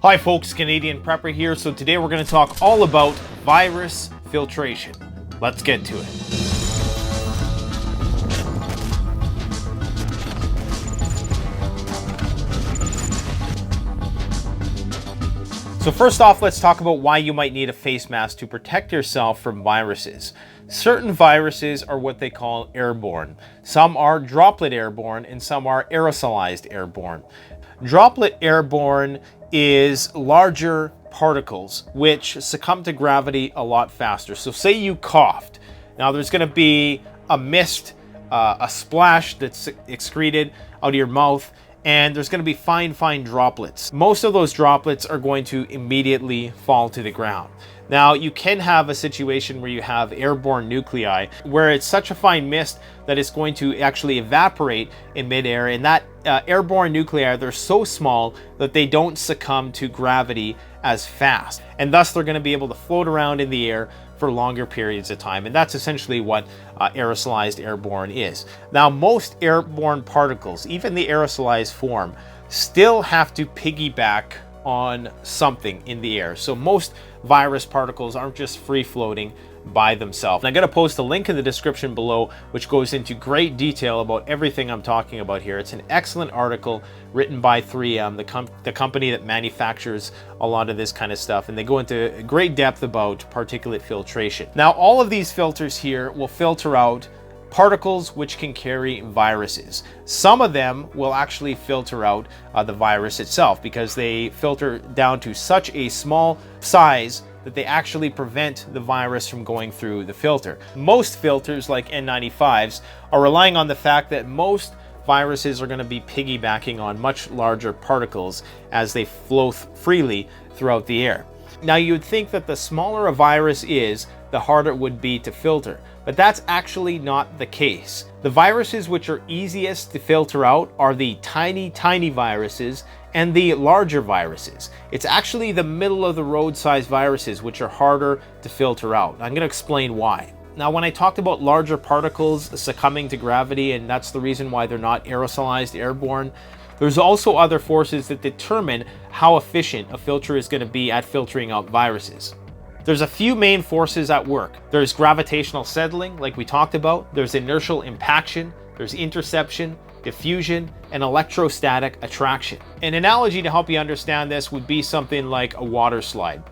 Hi folks, Canadian Prepper here. So today we're going to talk all about virus filtration. Let's get to it. So first off, let's talk about why you might need a face mask to protect yourself from viruses. Certain viruses are what they call airborne. Some are droplet airborne and some are aerosolized airborne. Droplet airborne is larger particles which succumb to gravity a lot faster. So say you coughed. Now there's going to be a mist, a splash that's excreted out of your mouth, and there's going to be fine droplets. Most of those droplets are going to immediately fall to the ground. Now, you can have a situation where you have airborne nuclei, where it's such a fine mist that it's going to actually evaporate in midair, and that airborne nuclei, they're so small that they don't succumb to gravity as fast, and thus they're going to be able to float around in the air for longer periods of time, and that's essentially what aerosolized airborne is. Now, most airborne particles, even the aerosolized form, still have to piggyback on something in the air. So most virus particles aren't just free floating by themselves. And I'm going to post a link in the description below which goes into great detail about everything I'm talking about here. It's an excellent article written by 3M, the company that manufactures a lot of this kind of stuff, and they go into great depth about particulate filtration. Now, all of these filters here will filter out particles which can carry viruses. Some of them will actually filter out the virus itself because they filter down to such a small size that they actually prevent the virus from going through the filter. Most filters, like N95s, are relying on the fact that most viruses are going to be piggybacking on much larger particles as they flow freely throughout the air. Now, you would think that the smaller a virus is, the harder it would be to filter, but that's actually not the case. The viruses which are easiest to filter out are the tiny viruses and the larger viruses. It's actually the middle of the road size viruses which are harder to filter out. I'm going to explain why. Now, when I talked about larger particles succumbing to gravity, and that's the reason why they're not aerosolized airborne, there's also other forces that determine how efficient a filter is going to be at filtering out viruses. There's a few main forces at work. There's gravitational settling, like we talked about. There's inertial impaction. There's interception, diffusion, and electrostatic attraction. An analogy to help you understand this would be something like a water slide.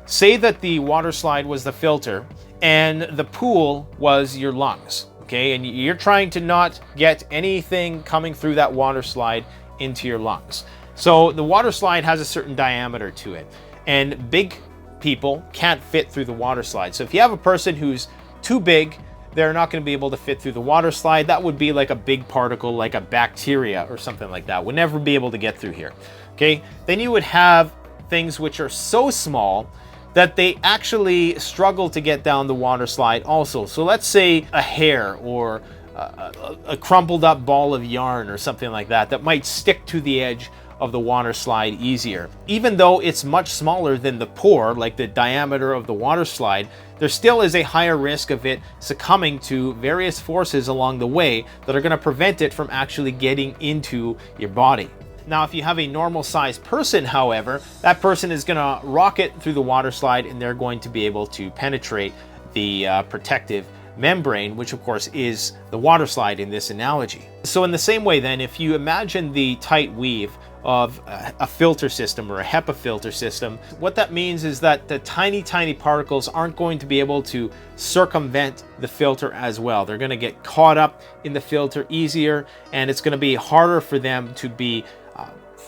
Say that the water slide was the filter and the pool was your lungs, okay? And you're trying to not get anything coming through that water slide into your lungs. So the water slide has a certain diameter to it, and big people can't fit through the water slide. So if you have a person who's too big, they're not going to be able to fit through the water slide. That would be like a big particle, like a bacteria or something like that, would never be able to get through here. Okay, then you would have things which are so small that they actually struggle to get down the water slide also. So let's say a hair or a crumpled up ball of yarn or something like that that might stick to the edge of the water slide easier. Even though it's much smaller than the pore, like the diameter of the water slide, there still is a higher risk of it succumbing to various forces along the way that are going to prevent it from actually getting into your body. Now, if you have a normal sized person, however, that person is going to rocket through the water slide and they're going to be able to penetrate the protective membrane, which of course is the water slide in this analogy. So in the same way then, if you imagine the tight weave of a filter system or a HEPA filter system, what that means is that the tiny particles aren't going to be able to circumvent the filter as well. They're going to get caught up in the filter easier, and it's going to be harder for them to be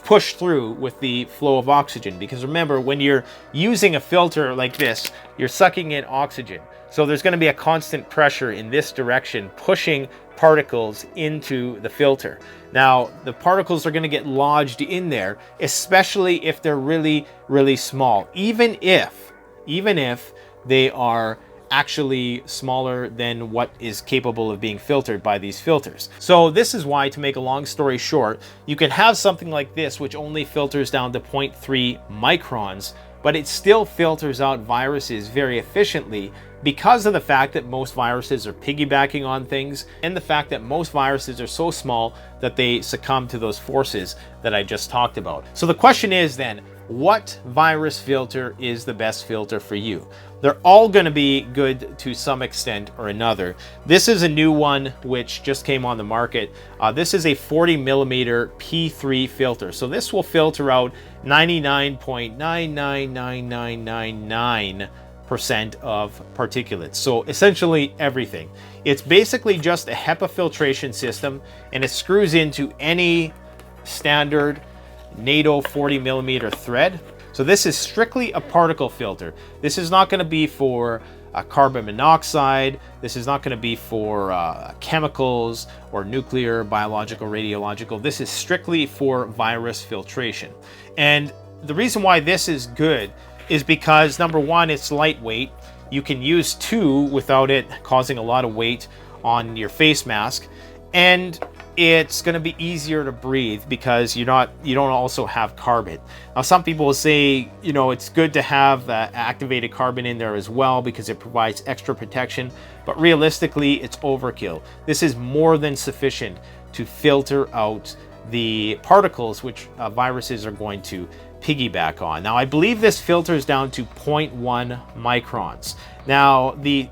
pushed through with the flow of oxygen. Because remember, when you're using a filter like this, you're sucking in oxygen. So there's going to be a constant pressure in this direction pushing particles into the filter. Now, the particles are going to get lodged in there, especially if they're really small, even if they are actually smaller than what is capable of being filtered by these filters. So this is why, to make a long story short, you can have something like this which only filters down to 0.3 microns, but it still filters out viruses very efficiently because of the fact that most viruses are piggybacking on things, and the fact that most viruses are so small that they succumb to those forces that I just talked about. So the question is then, what virus filter is the best filter for you. They're all going to be good to some extent or another. This is a new one which just came on the market. This is a 40 millimeter P3 filter. So this will filter out 99.999999% of particulates. So essentially everything. It's basically just a HEPA filtration system, and it screws into any standard NATO 40 millimeter thread. So this is strictly a particle filter. This is not going to be for carbon monoxide. This is not going to be for chemicals or nuclear, biological, radiological. This is strictly for virus filtration. And the reason why this is good is because, number one, it's lightweight. You can use two without it causing a lot of weight on your face mask. And it's going to be easier to breathe because you don't also have carbon. Now, some people will say, you know, it's good to have activated carbon in there as well because it provides extra protection, but realistically, it's overkill. This is more than sufficient to filter out the particles which viruses are going to piggyback on. Now, I believe this filters down to 0.1 microns. Now, the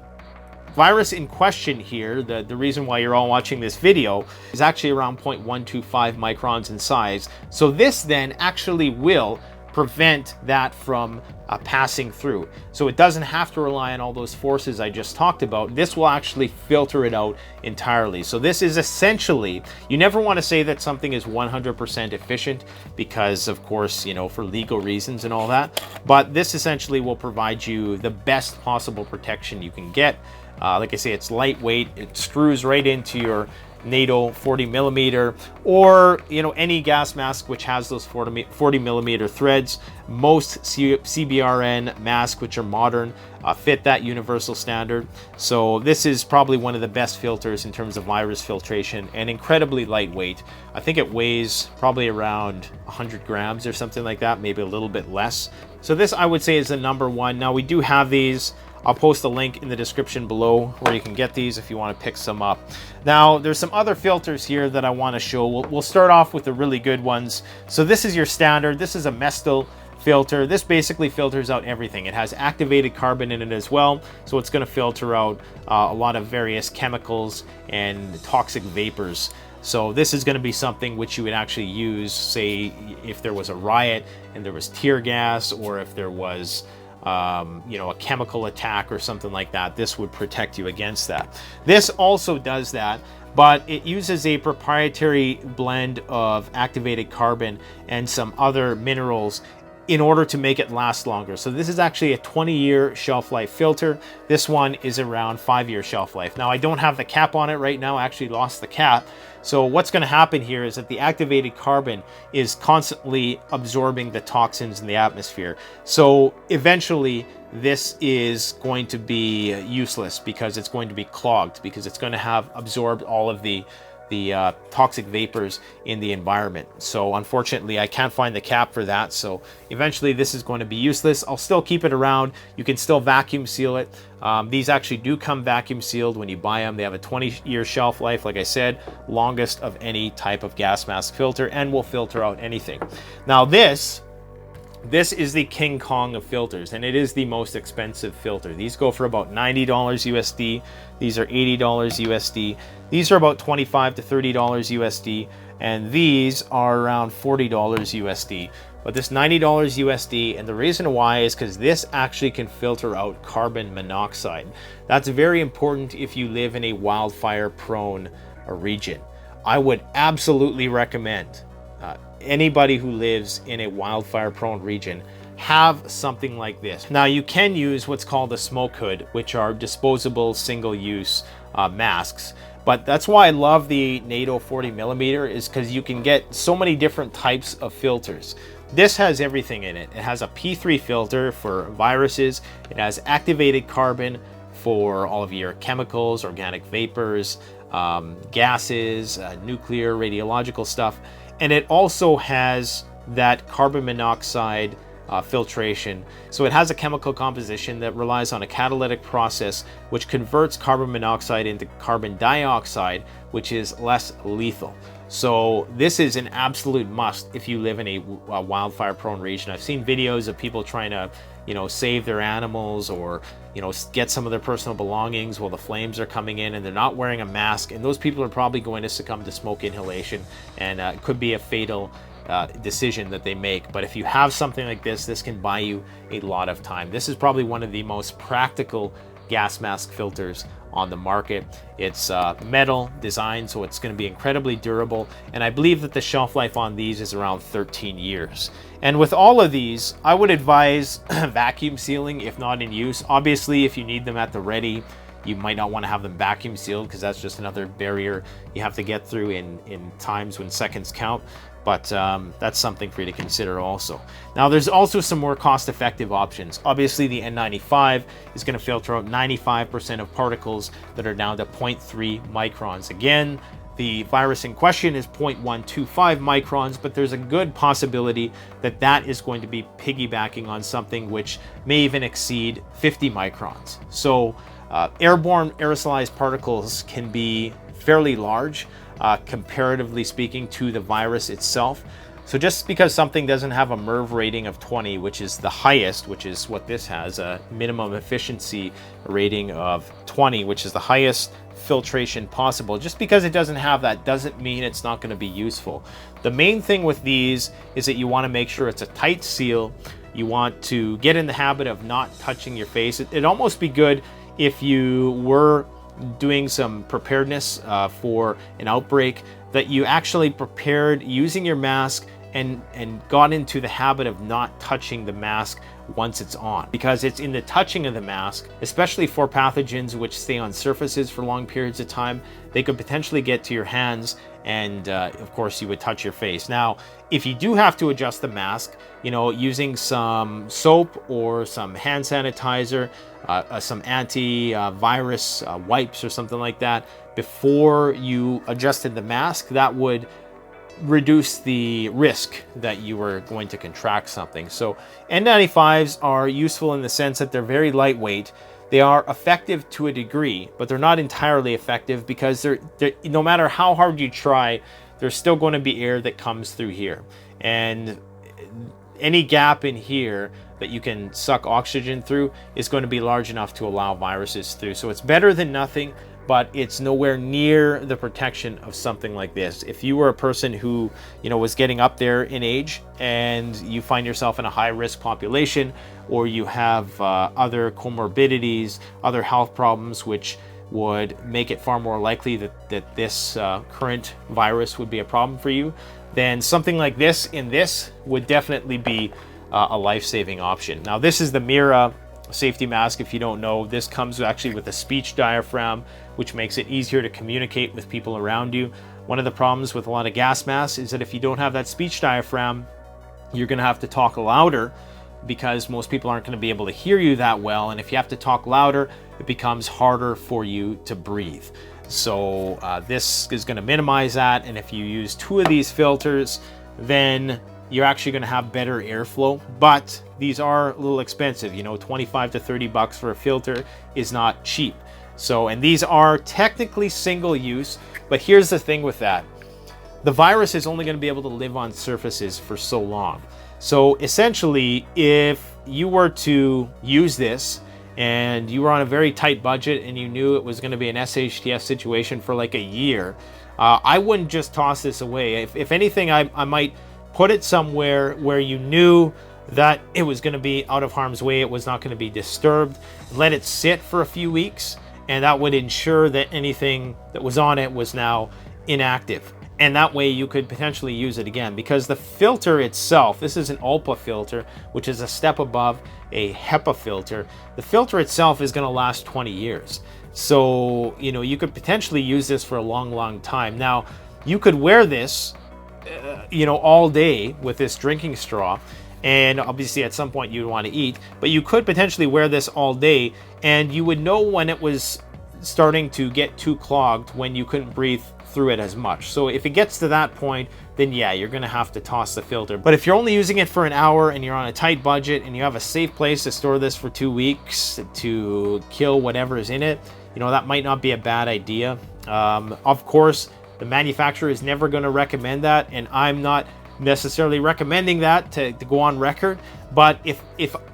virus in question here, the reason why you're all watching this video, is actually around 0.125 microns in size. So this then actually will prevent that from passing through. So it doesn't have to rely on all those forces I just talked about. This will actually filter it out entirely. So this is essentially, you never want to say that something is 100% efficient because, of course, you know, for legal reasons and all that. But this essentially will provide you the best possible protection you can get. Like I say, it's lightweight. It screws right into your NATO 40 millimeter, or, you know, any gas mask which has those 40 millimeter threads. Most CBRN masks which are modern fit that universal standard. So this is probably one of the best filters in terms of virus filtration, and incredibly lightweight. I think it weighs probably around 100 grams or something like that, maybe a little bit less. So this, I would say, is the number one. Now, we do have these. I'll post a link in the description below where you can get these if you want to pick some up. Now, there's some other filters here that I want to show. We'll start off with the really good ones. So this is your standard. This is a Misc filter. This basically filters out everything. It has activated carbon in it as well, so it's going to filter out a lot of various chemicals and toxic vapors. So this is going to be something which you would actually use, say, if there was a riot and there was tear gas, or if there was you know, a chemical attack or something like that. This would protect you against that. This also does that, but it uses a proprietary blend of activated carbon and some other minerals in order to make it last longer. So this is actually a 20-year shelf life filter. This one is around 5-year shelf life. Now, I don't have the cap on it right now. I actually lost the cap. So what's going to happen here is that the activated carbon is constantly absorbing the toxins in the atmosphere. So eventually this is going to be useless because it's going to be clogged, because it's going to have absorbed all of the toxic vapors in the environment. So unfortunately, I can't find the cap for that. So eventually this is going to be useless. I'll still keep it around. You can still vacuum seal it. These actually do come vacuum sealed when you buy them. They have a 20-year shelf life, like I said, longest of any type of gas mask filter, and will filter out anything. Now this is the King Kong of filters, and it is the most expensive filter. These go for about $90 USD. These are $80 USD. These are about $25 to $30 USD, and these are around $40 USD. But this $90 USD, and the reason why is because this actually can filter out carbon monoxide. That's very important if you live in a wildfire-prone region. I would absolutely recommend anybody who lives in a wildfire-prone region have something like this. Now, you can use what's called a smoke hood, which are disposable single-use masks. But that's why I love the NATO 40 millimeter, is because you can get so many different types of filters. This has everything in it. It has a P3 filter for viruses. It has activated carbon for all of your chemicals, organic vapors, gases, nuclear, radiological stuff. And it also has that carbon monoxide filtration. So it has a chemical composition that relies on a catalytic process which converts carbon monoxide into carbon dioxide, which is less lethal. So this is an absolute must if you live in a wildfire prone region. I've seen videos of people trying to, save their animals or, get some of their personal belongings while the flames are coming in, and they're not wearing a mask. And those people are probably going to succumb to smoke inhalation, and it could be a fatal decision that they make. But if you have something like this can buy you a lot of time. This is probably one of the most practical gas mask filters on the market. It's metal design, so it's going to be incredibly durable, and I believe that the shelf life on these is around 13 years. And with all of these, I would advise vacuum sealing if not in use. Obviously, if you need them at the ready, you might not want to have them vacuum sealed, because that's just another barrier you have to get through in times when seconds count. But that's something for you to consider also. Now, there's also some more cost-effective options. Obviously, the N95 is going to filter out 95% of particles that are down to 0.3 microns. Again, the virus in question is 0.125 microns, but there's a good possibility that that is going to be piggybacking on something which may even exceed 50 microns. So airborne aerosolized particles can be fairly large, comparatively speaking, to the virus itself. So just because something doesn't have a MERV rating of 20, which is the highest, which is what this has, a minimum efficiency rating of 20, which is the highest filtration possible, just because it doesn't have that doesn't mean it's not going to be useful. The main thing with these is that you want to make sure it's a tight seal. You want to get in the habit of not touching your face. It'd almost be good if you were doing some preparedness for an outbreak, that you actually prepared using your mask and got into the habit of not touching the mask once it's on, because it's in the touching of the mask, especially for pathogens which stay on surfaces for long periods of time, they could potentially get to your hands, and of course you would touch your face. Now, if you do have to adjust the mask, using some soap or some hand sanitizer, some anti-virus wipes or something like that before you adjusted the mask, that would reduce the risk that you were going to contract something. So N95s are useful in the sense that they're very lightweight. They are effective to a degree, but they're not entirely effective, because they're no matter how hard you try, there's still going to be air that comes through here, and any gap in here that you can suck oxygen through is going to be large enough to allow viruses through. So it's better than nothing, but it's nowhere near the protection of something like this. If you were a person who, was getting up there in age, and you find yourself in a high-risk population, or you have other comorbidities, other health problems, which would make it far more likely that this current virus would be a problem for you, then something like this would definitely be a life-saving option. Now, this is the Mesa safety mask. If you don't know, this comes actually with a speech diaphragm, which makes it easier to communicate with people around you. One of the problems with a lot of gas masks is that if you don't have that speech diaphragm, you're going to have to talk louder, because most people aren't going to be able to hear you that well, and if you have to talk louder, it becomes harder for you to breathe. So this is going to minimize that, and if you use 2 of these filters, then you're actually going to have better airflow. But these are a little expensive, 25 to 30 bucks for a filter is not cheap. So, and these are technically single use, but here's the thing with that. The virus is only going to be able to live on surfaces for so long. So essentially, if you were to use this and you were on a very tight budget and you knew it was going to be an SHTF situation for like a year, I wouldn't just toss this away. If anything, I might put it somewhere where you knew that it was going to be out of harm's way, it was not going to be disturbed. Let it sit for a few weeks, and that would ensure that anything that was on it was now inactive. And that way you could potentially use it again, because the filter itself, this is an ULPA filter, which is a step above a HEPA filter. The filter itself is going to last 20 years. So, you could potentially use this for a long, long time. Now, you could wear this, all day with this drinking straw, and obviously at some point you'd want to eat, but you could potentially wear this all day, and you would know when it was starting to get too clogged, when you couldn't breathe through it as much. So if it gets to that point, then yeah, you're going to have to toss the filter. But if you're only using it for an hour and you're on a tight budget and you have a safe place to store this for 2 weeks to kill whatever is in it, that might not be a bad idea. Of course, The manufacturer is never going to recommend that, and I'm not necessarily recommending that to go on record. But if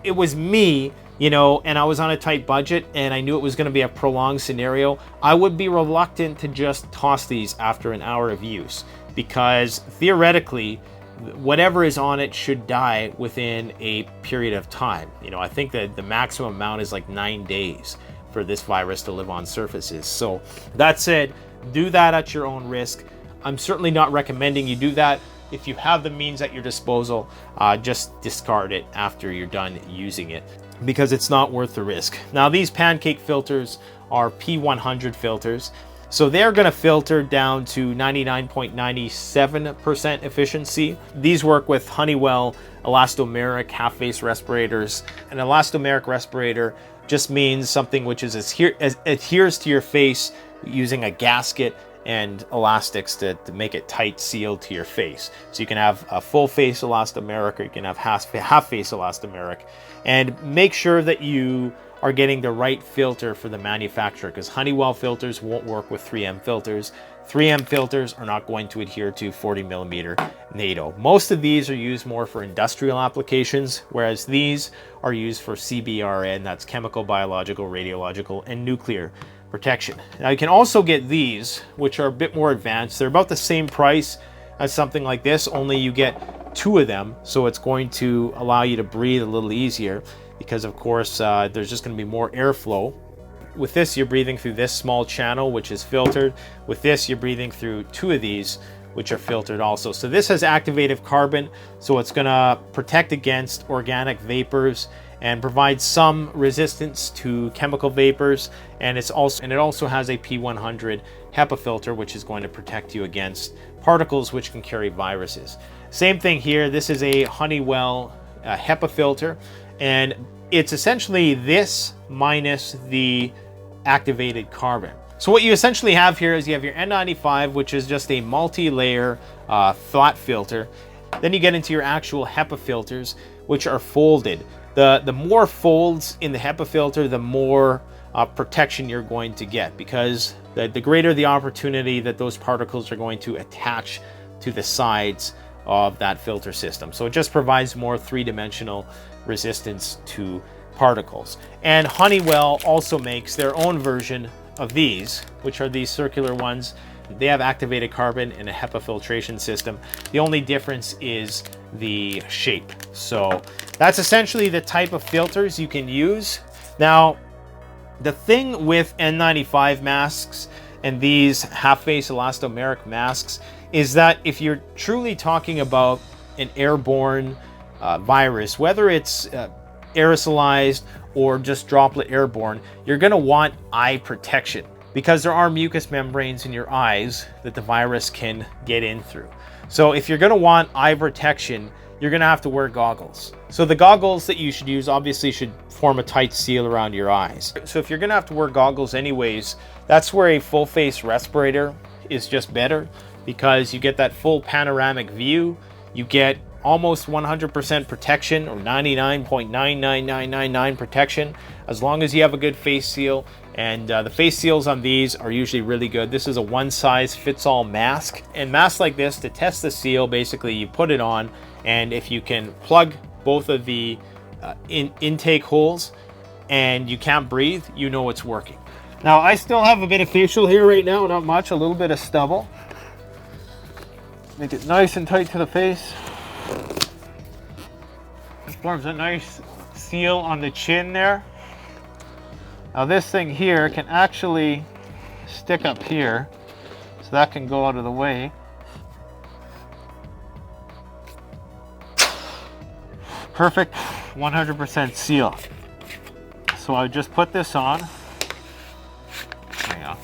it was me, you know, and I was on a tight budget and I knew it was going to be a prolonged scenario, I would be reluctant to just toss these after an hour of use, because theoretically whatever is on it should die within a period of time. You know, I think that the maximum amount is like 9 days for this virus to live on surfaces. So that said, do that at your own risk. I'm certainly not recommending you do that. If you have the means at your disposal, just discard it after you're done using it, because it's not worth the risk. Now, these Pancake filters are P100 filters. So they're going to filter down to 99.97% efficiency. These work with Honeywell elastomeric half-face respirators. An elastomeric respirator just means something which is adheres to your face using a gasket and elastics to make it tight sealed to your face. So you can have a full face elastomeric, or you can have half face elastomeric. And make sure that you are getting the right filter for the manufacturer, because Honeywell filters won't work with 3M filters. 3M filters are not going to adhere to 40mm NATO. Most of these are used more for industrial applications, whereas these are used for CBRN, that's chemical, biological, radiological, and nuclear protection. Now you can also get these, which are a bit more advanced. They're about the same price as something like this, only you get 2 of them, so it's going to allow you to breathe a little easier, because of course there's just going to be more airflow. With this, you're breathing through this small channel, which is filtered. With this, you're breathing through 2 of these, which are filtered also. So this has activated carbon, so it's going to protect against organic vapors and provide some resistance to chemical vapors. And it also has a P100 HEPA filter, which is going to protect you against particles which can carry viruses. Same thing here. This is a Honeywell HEPA filter, and it's essentially this minus the activated carbon. So what you essentially have here is you have your N95, which is just a multi-layer flat filter. Then you get into your actual HEPA filters, which are folded. The more folds in the HEPA filter, the more protection you're going to get, because the greater the opportunity that those particles are going to attach to the sides of that filter system. So it just provides more three-dimensional resistance to particles. And Honeywell also makes their own version of these, which are these circular ones. They have activated carbon and a HEPA filtration system. The only difference is the shape. So that's essentially the type of filters you can use. Now, the thing with N95 masks and these half-face elastomeric masks is that if you're truly talking about an airborne virus, whether it's aerosolized or just droplet airborne, you're going to want eye protection, because there are mucous membranes in your eyes that the virus can get in through. So if you're going to want eye protection, you're going to have to wear goggles. So the goggles that you should use obviously should form a tight seal around your eyes. So if you're going to have to wear goggles anyways, that's where a full face respirator is just better, because you get that full panoramic view. You get almost 100% protection, or 99.99999 protection, as long as you have a good face seal. And the face seals on these are usually really good. This is a one-size-fits-all mask. And masks like this, to test the seal, basically you put it on, and if you can plug both of the intake holes and you can't breathe, you know it's working. Now, I still have a bit of facial hair right now, not much, a little bit of stubble. Make it nice and tight to the face. It forms a nice seal on the chin there. Now this thing here can actually stick up here, so that can go out of the way. Perfect 100% seal. So I just put this on. Hang on.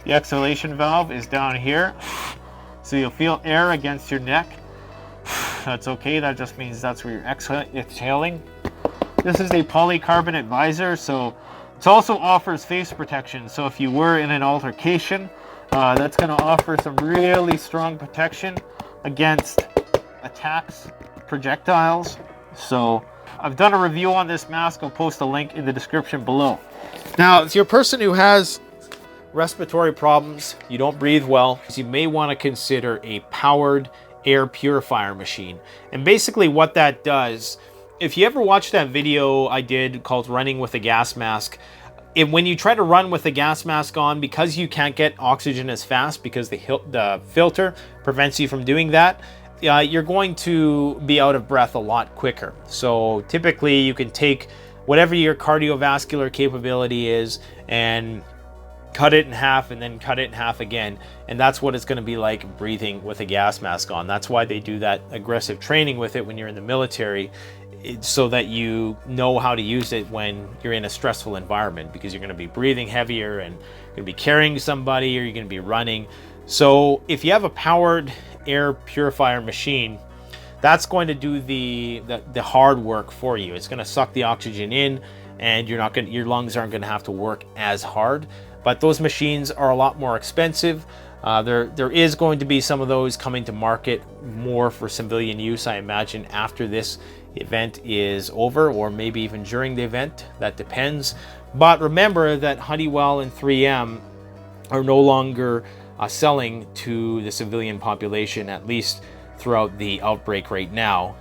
The exhalation valve is down here, so you'll feel air against your neck. That's okay, that just means that's where you're exhaling. This is a polycarbonate visor, so it also offers face protection. So if you were in an altercation, that's going to offer some really strong protection against attacks, projectiles. So I've done a review on this mask. I'll post a link in the description below. Now, if you're a person who has respiratory problems, you don't breathe well, you may want to consider a powered air purifier machine. And basically what that does, if you ever watched that video I did called running with a gas mask, when you try to run with the gas mask on, because you can't get oxygen as fast because the filter prevents you from doing that, you're going to be out of breath a lot quicker. So typically you can take whatever your cardiovascular capability is and cut it in half and then cut it in half again. And that's what it's going to be like breathing with a gas mask on. That's why they do that aggressive training with it when you're in the military, so that you know how to use it when you're in a stressful environment, because you're going to be breathing heavier and you're going to be carrying somebody, or you're going to be running. So if you have a powered air purifier machine, that's going to do the hard work for you. It's going to suck the oxygen in, and your lungs aren't going to have to work as hard. But those machines are a lot more expensive. There is going to be some of those coming to market more for civilian use, I imagine, after this event is over, or maybe even during the event. That depends. But remember that Honeywell and 3M are no longer selling to the civilian population, at least throughout the outbreak right now.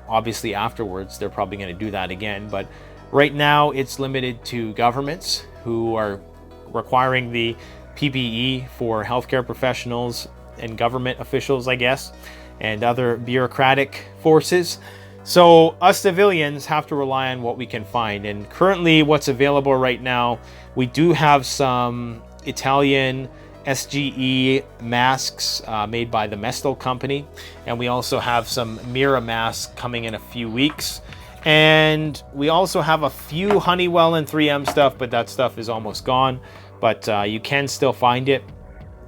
Obviously afterwards they're probably going to do that again, but right now it's limited to governments who are requiring the PPE for healthcare professionals and government officials, I guess, and other bureaucratic forces. So us civilians have to rely on what we can find. And currently what's available right now, we do have some Italian SGE masks made by the Misc company. And we also have some Mera masks coming in a few weeks. And we also have a few Honeywell and 3M stuff, but that stuff is almost gone. But you can still find it.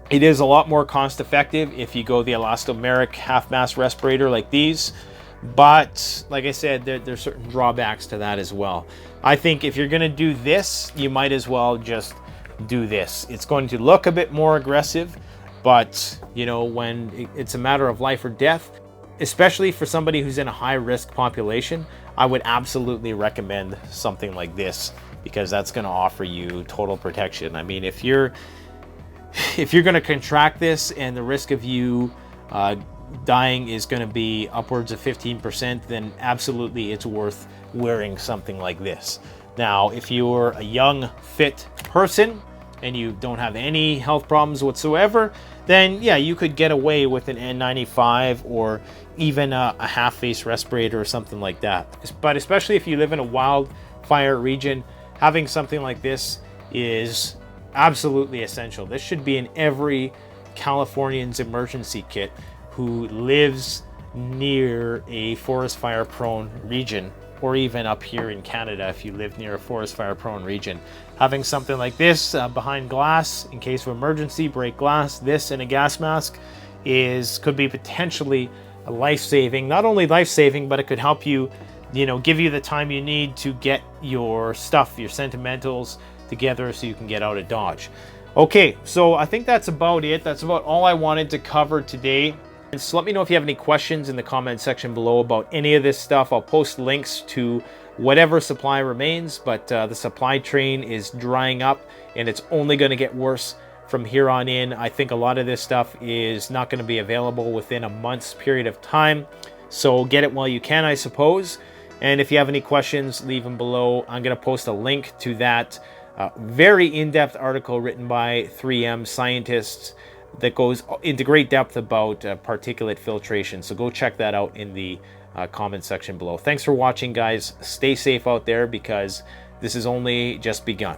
It is a lot more cost effective if you go the elastomeric half mask respirator like these. But like I said, there's certain drawbacks to that as well. I think if you're going to do this, you might as well just do this. It's going to look a bit more aggressive, but you know, when it's a matter of life or death, especially for somebody who's in a high risk population, I would absolutely recommend something like this, because that's going to offer you total protection. I mean, if you're going to contract this and the risk of you dying is going to be upwards of 15%, then absolutely it's worth wearing something like this. Now, if you're a young, fit person and you don't have any health problems whatsoever, then yeah, you could get away with an N95 or even a half-face respirator or something like that. But especially if you live in a wildfire region, having something like this is absolutely essential. This should be in every Californian's emergency kit who lives near a forest fire prone region, or even up here in Canada if you live near a forest fire prone region. Having something like this behind glass in case of emergency, break glass, this in a gas mask could be potentially a life-saving. Not only life-saving, but it could help you, give you the time you need to get your stuff, your sentimentals together so you can get out of Dodge. Okay, so I think that's about it. That's about all I wanted to cover today. And so let me know if you have any questions in the comment section below about any of this stuff. I'll post links to whatever supply remains, but the supply train is drying up and it's only going to get worse from here on in. I think a lot of this stuff is not going to be available within a month's period of time. So get it while you can, I suppose. And if you have any questions, leave them below. I'm going to post a link to that very in-depth article written by 3M scientists that goes into great depth about particulate filtration. So go check that out in the comment section below. Thanks for watching, guys. Stay safe out there, because this has only just begun.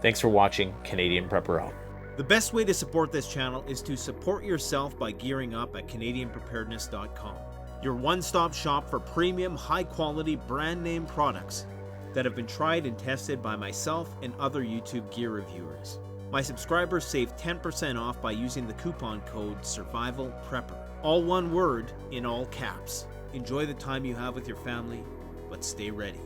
Thanks for watching. Canadian Prepper out. The best way to support this channel is to support yourself by gearing up at CanadianPreparedness.com, your one-stop shop for premium, high-quality, brand-name products that have been tried and tested by myself and other YouTube gear reviewers. My subscribers save 10% off by using the coupon code SURVIVALPREPPER. All one word in all caps. Enjoy the time you have with your family, but stay ready.